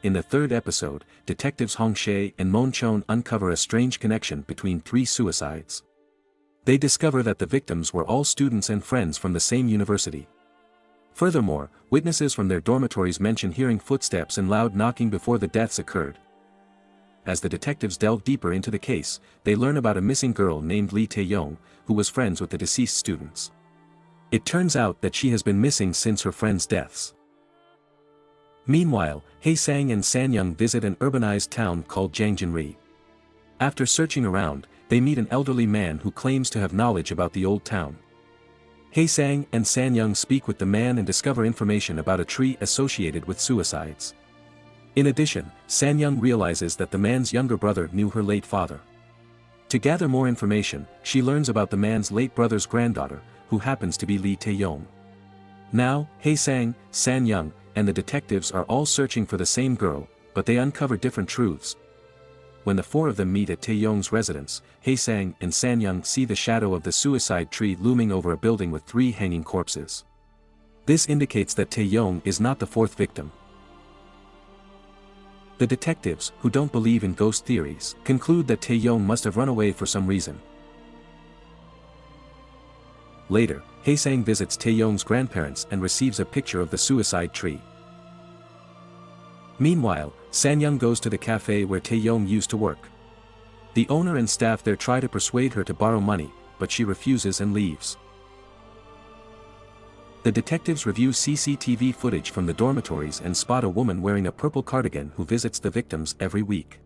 in the third episode, detectives Hong Shei and Mon Chon uncover a strange connection between 3 suicides. They discover that the victims were all students and friends from the same university. Furthermore, witnesses from their dormitories mention hearing footsteps and loud knocking before the deaths occurred. As the detectives delve deeper into the case, they learn about a missing girl named Lee Tae-yong, who was friends with the deceased students. It turns out that she has been missing since her friends' deaths. Meanwhile, Hae-sang and San-young visit an urbanized town called Jangjinri. After searching around, they meet an elderly man who claims to have knowledge about the old town. Hae-sang and San-young speak with the man and discover information about a tree associated with suicides. In addition, San-young realizes that the man's younger brother knew her late father. To gather more information, she learns about the man's late brother's granddaughter, who happens to be Lee Tae-yong. Now, Hae-sang, San-young, and the detectives are all searching for the same girl, but they uncover different truths. When the 4 of them meet at Tae-yong's residence, Hae-sang and San-young see the shadow of the suicide tree looming over a building with 3 hanging corpses. This indicates that Tae-yong is not the 4th victim. The detectives, who don't believe in ghost theories, conclude that Tae-yong must have run away for some reason. Later, Hae-sang visits Tae-yong's grandparents and receives a picture of the suicide tree. Meanwhile, San-young goes to the cafe where Tae-yong used to work. The owner and staff there try to persuade her to borrow money, but she refuses and leaves. The detectives review CCTV footage from the dormitories and spot a woman wearing a purple cardigan who visits the victims every week.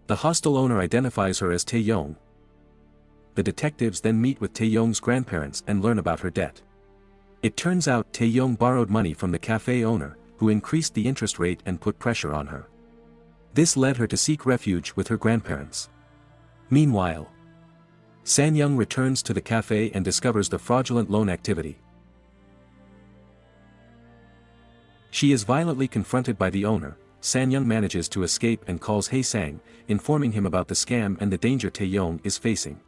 The hostel owner identifies her as Tae-yong. The detectives then meet with Tae-yong's grandparents and learn about her debt. It turns out Tae-yong borrowed money from the cafe owner, who increased the interest rate and put pressure on her. This led her to seek refuge with her grandparents. Meanwhile, San-young returns to the cafe and discovers the fraudulent loan activity. She is violently confronted by the owner. San-young manages to escape and calls Hae-sang, informing him about the scam and the danger Tae-yong is facing.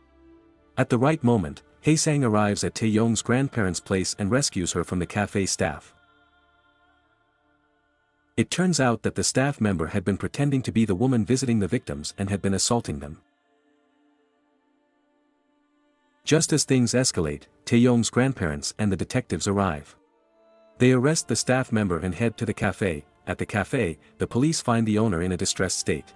At the right moment, Hae-sang arrives at Tae-yong's grandparents' place and rescues her from the cafe staff. It turns out that the staff member had been pretending to be the woman visiting the victims and had been assaulting them. Just as things escalate, Tae-yong's grandparents and the detectives arrive. They arrest the staff member and head to the cafe. At the cafe, the police find the owner in a distressed state.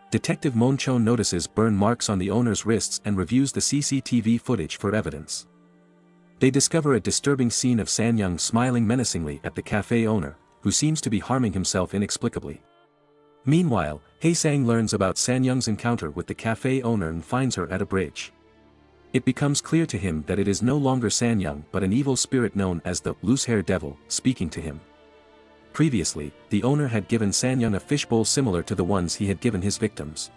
Detective Mon Chon notices burn marks on the owner's wrists and reviews the CCTV footage for evidence. They discover a disturbing scene of San-young smiling menacingly at the cafe owner, who seems to be harming himself inexplicably. Meanwhile, Hae-sang learns about San-young's encounter with the cafe owner and finds her at a bridge. It becomes clear to him that it is no longer San-young but an evil spirit known as the Loose-Hair Devil, speaking to him. Previously, the owner had given San-young a fishbowl similar to the ones he had given his victims.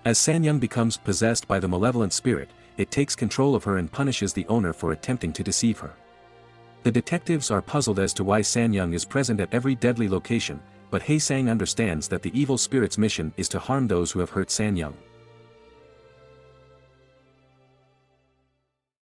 As San-young becomes possessed by the malevolent spirit, it takes control of her and punishes the owner for attempting to deceive her. The detectives are puzzled as to why San-young is present at every deadly location, but Hae-sang understands that the evil spirit's mission is to harm those who have hurt San-young.